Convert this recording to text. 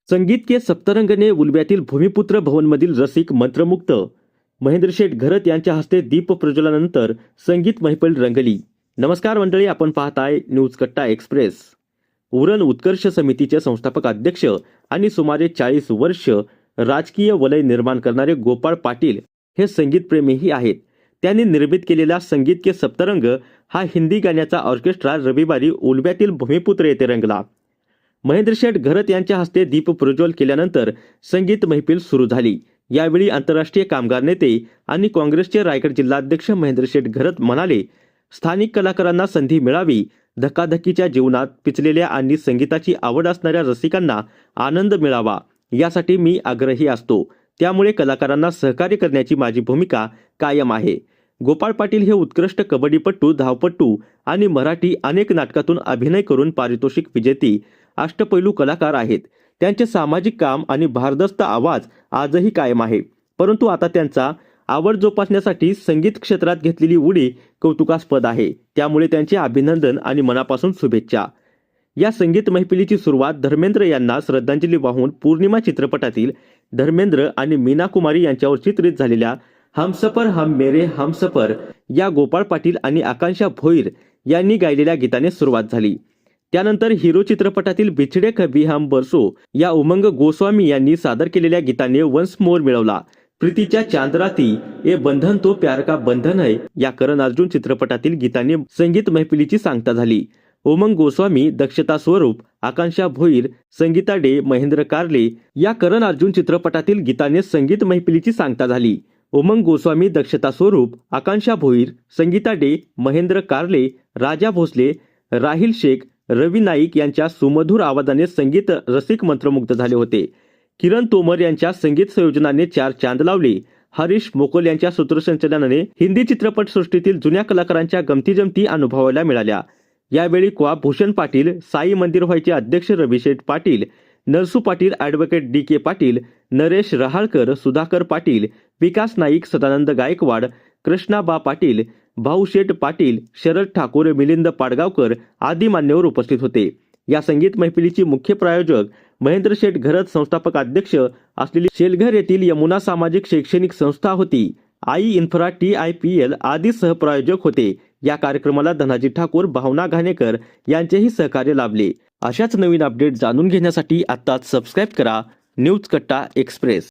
संगीत के सप्तरंगने उलव्यातील भूमिपुत्र भवनमधील रसिक मंत्रमुक्त महेंद्रशेठ घरत यांच्या हस्ते दीप प्रज्वलनानंतर संगीत महफिल रंगली. नमस्कार मंडळी, आपण पाहताय न्यूज कट्टा एक्सप्रेस. उरण उत्कर्ष समितीचे संस्थापक अध्यक्ष आणि सुमारे 40 वर्ष राजकीय वलय निर्माण करणारे गोपाळ पाटील हे संगीतप्रेमीही आहेत. त्यांनी निर्मित केलेला संगीत के सप्तरंग हा हिंदी गाण्याचा ऑर्केस्ट्रा रविवारी उलव्यातील भूमिपुत्र येथे रंगला. महेंद्रशेठ घरत यांच्या हस्ते दीप प्रज्वल केल्यानंतर संगीत महफिल सुरू झाली. यावेळी आंतरराष्ट्रीय कामगार नेते आणि काँग्रेसचे रायगड जिल्हाध्यक्ष महेंद्रशेठ घरत म्हणाले, स्थानिक कलाकारांना संधी मिळावी. धक्काधक्कीच्या जीवनात पिचलेल्या आणि संगीताची आवड असणाऱ्या रसिकांना आनंद मिळावा यासाठी मी आग्रही असतो. त्यामुळे कलाकारांना सहकार्य करण्याची माझी भूमिका कायम आहे. गोपाळ पाटील हे उत्कृष्ट कबड्डीपटू, धावपटू आणि मराठी अनेक नाटकातून अभिनय करून पारितोषिक विजेती अष्टपैलू कलाकार आहेत. त्यांचे सामाजिक काम आणि भारदस्त आवाज आजही कायम आहे. परंतु आता त्यांचा आवड जोपासण्यासाठी संगीत क्षेत्रात घेतलेली उडी कौतुकास्पद आहे. त्यामुळे त्यांचे अभिनंदन आणि मनापासून शुभेच्छा. या संगीत मैफिलीची सुरुवात धर्मेंद्र यांना श्रद्धांजली वाहून पौर्णिमा चित्रपटातील धर्मेंद्र आणि मीना कुमारी यांच्यावर चित्रित झालेल्या हमसफर हम मेरे हमसफर या गोपाळ पाटील आणि आकांक्षा भोईर यांनी गायलेल्या गीताने सुरुवात झाली. त्यानंतर हिरो चित्रपटातील बिछडे कभी हम बरसो या उमंग गोस्वामी यांनी सादर केलेल्या गीताने वन्स मोर मिळवला. प्रीतीच्या चांदराती ए बंधन तो प्यार का बंधन है या करण अर्जुन चित्रपटातील गीताने संगीत महफिलीची सांगता झाली. उमंग गोस्वामी, दक्षता स्वरूप, आकांक्षा भोईर, संगीता डे, महेंद्र कारले या करण अर्जुन चित्रपटातील गीताने संगीत महफिलीची सांगता झाली. उमंग गोस्वामी, दक्षता स्वरूप, आकांक्षा भोईर, संगीता डे, महेंद्र कारले, राजा भोसले, राहिल शेख, रवी नाईक यांच्या सुमधुर आवाजाने संगीत रसिक मंत्रमुग्ध झाले होते. किरण तोमर यांच्या संगीत संयोजनाने चार चांद लावले. हरीश मोकोल यांच्या सूत्रसंचालनाने हिंदी चित्रपटसृष्टीतील जुन्या कलाकारांच्या गमतीजमती अनुभवायला मिळाल्या. यावेळी क्वा भूषण पाटील, साई मंदिर व्हायचे अध्यक्ष रविशेठ पाटील, नरसू पाटील, ॲडव्होकेट डी के पाटील, नरेश रहाळकर, सुधाकर पाटील, विकास नाईक, सदानंद गायकवाड, कृष्णाबा पाटील, भाऊशेठ पाटील, शरद ठाकूर, मिलिंद पाडगावकर आदी मान्यवर उपस्थित होते. या संगीत मैफिलीची मुख्य प्रायोजक महेंद्रशेठ घरत संस्थापक अध्यक्ष असलेली शेलघर येथील यमुना सामाजिक शैक्षणिक संस्था होती. आई इन्फ्रा TIPL आदी सहप्रायोजक होते. या कार्यक्रमाला धनाजी ठाकूर, भावना घाणेकर यांचेही सहकार्य लाभले. अशाच नवीन अपडेट जाणून घेण्यासाठी आत्ताच सबस्क्राईब करा न्यूज कट्टा एक्सप्रेस.